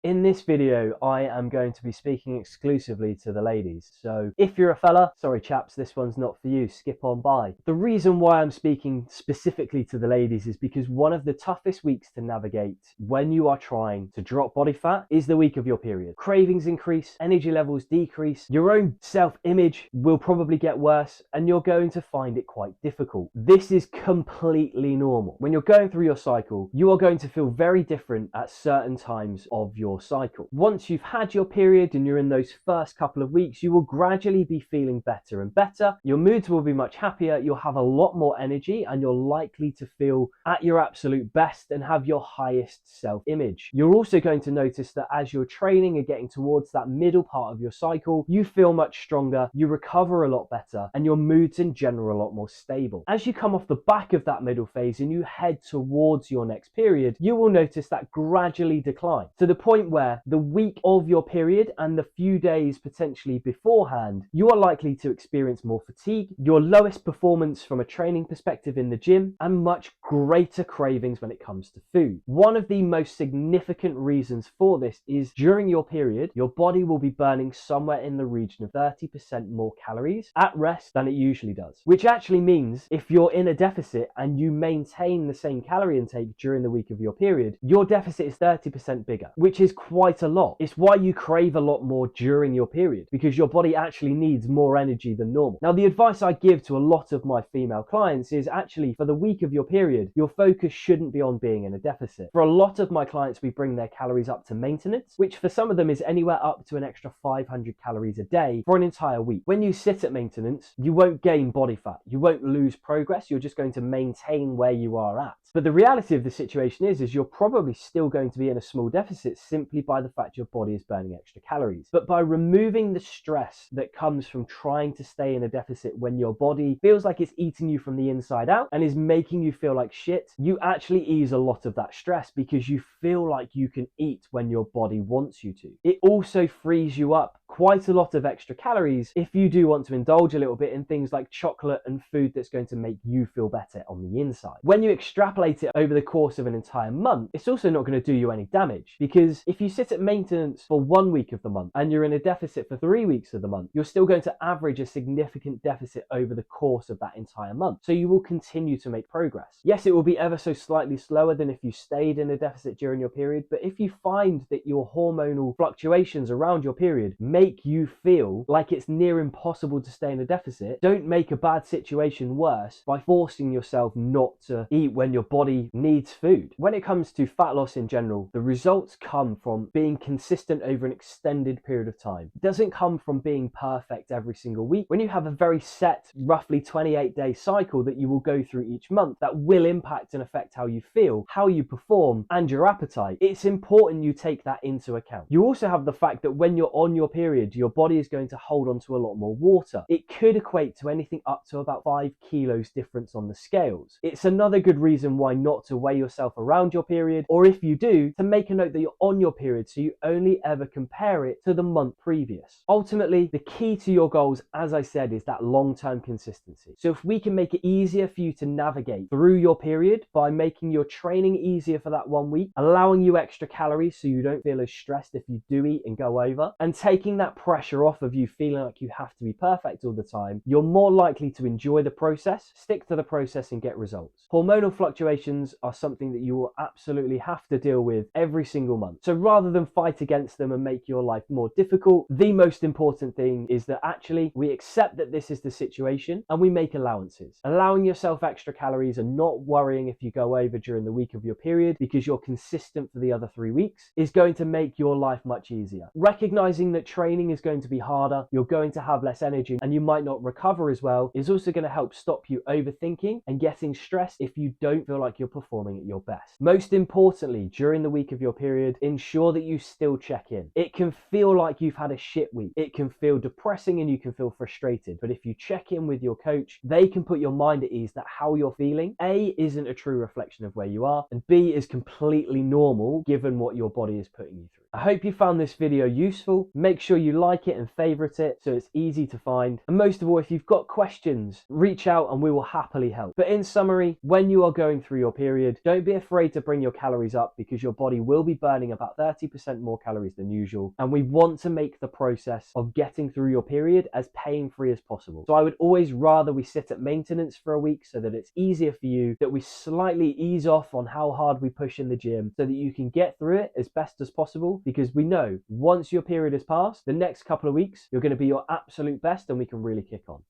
In this video, I am going to be speaking exclusively to the ladies. So if you're a fella, sorry chaps, this one's not for you, skip on by. The reason why I'm speaking specifically to the ladies is because one of the toughest weeks to navigate when you are trying to drop body fat is the week of your period. Cravings increase, energy levels decrease, your own self-image will probably get worse, and you're going to find it quite difficult. This is completely normal. When you're going through your cycle, you are going to feel very different at certain times of your cycle. Once you've had your period and you're in those first couple of weeks, you will gradually be feeling better and better. Your moods will be much happier, you'll have a lot more energy, and you're likely to feel at your absolute best and have your highest self-image. You're also going to notice that as you're training and getting towards that middle part of your cycle, you feel much stronger, you recover a lot better, and your moods in general are a lot more stable. As you come off the back of that middle phase and you head towards your next period, you will notice that gradually decline to the point where the week of your period and the few days potentially beforehand, you are likely to experience more fatigue, your lowest performance from a training perspective in the gym, and much greater cravings when it comes to food. One of the most significant reasons for this is during your period, your body will be burning somewhere in the region of 30% more calories at rest than it usually does, which actually means if you're in a deficit and you maintain the same calorie intake during the week of your period, your deficit is 30% bigger, which is quite a lot. It's why you crave a lot more during your period, because your body actually needs more energy than normal. Now, the advice I give to a lot of my female clients is actually for the week of your period, your focus shouldn't be on being in a deficit. For a lot of my clients, we bring their calories up to maintenance, which for some of them is anywhere up to an extra 500 calories a day for an entire week. When you sit at maintenance, you won't gain body fat, you won't lose progress, you're just going to maintain where you are at. But the reality of the situation is you're probably still going to be in a small deficit simply by the fact your body is burning extra calories. But by removing the stress that comes from trying to stay in a deficit when your body feels like it's eating you from the inside out and is making you feel like shit, you actually ease a lot of that stress because you feel like you can eat when your body wants you to. It also frees you up quite a lot of extra calories if you do want to indulge a little bit in things like chocolate and food that's going to make you feel better on the inside. When you extrapolate it over the course of an entire month, it's also not going to do you any damage, because if you sit at maintenance for 1 week of the month and you're in a deficit for 3 weeks of the month, you're still going to average a significant deficit over the course of that entire month. So you will continue to make progress. Yes, it will be ever so slightly slower than if you stayed in a deficit during your period, but if you find that your hormonal fluctuations around your period make you feel like it's near impossible to stay in a deficit, don't make a bad situation worse by forcing yourself not to eat when your body needs food. When it comes to fat loss in general, the results come from being consistent over an extended period of time. It doesn't come from being perfect every single week. When you have a very set, roughly 28-day cycle that you will go through each month, that will impact and affect how you feel, how you perform, and your appetite. It's important you take that into account. You also have the fact that when you're on your period, your body is going to hold on to a lot more water. It could equate to anything up to about 5 kilos difference on the scales. It's another good reason why not to weigh yourself around your period, or if you do, to make a note that you're on your period so you only ever compare it to the month previous. Ultimately, the key to your goals, as I said, is that long-term consistency. So if we can make it easier for you to navigate through your period by making your training easier for that 1 week, allowing you extra calories so you don't feel as stressed if you do eat and go over, and taking that pressure off of you feeling like you have to be perfect all the time, you're more likely to enjoy the process, stick to the process, and get results. Hormonal fluctuations are something that you will absolutely have to deal with every single month. So rather than fight against them and make your life more difficult, the most important thing is that actually we accept that this is the situation and we make allowances. Allowing yourself extra calories and not worrying if you go over during the week of your period because you're consistent for the other 3 weeks is going to make your life much easier. Recognizing that training is going to be harder, you're going to have less energy, and you might not recover as well is also going to help stop you overthinking and getting stressed if you don't feel like you're performing at your best. Most importantly, during the week of your period, ensure that you still check in. It can feel like you've had a shit week. It can feel depressing and you can feel frustrated. But if you check in with your coach, they can put your mind at ease that how you're feeling, A, isn't a true reflection of where you are, and B, is completely normal given what your body is putting you through. I hope you found this video useful. Make sure sure you like it and favorite it so it's easy to find. And most of all, if you've got questions, reach out and we will happily help. But in summary, when you are going through your period, don't be afraid to bring your calories up because your body will be burning about 30% more calories than usual. And we want to make the process of getting through your period as pain-free as possible. So I would always rather we sit at maintenance for a week so that it's easier for you, that we slightly ease off on how hard we push in the gym so that you can get through it as best as possible, because we know once your period is passed, the next couple of weeks, you're going to be your absolute best and we can really kick on.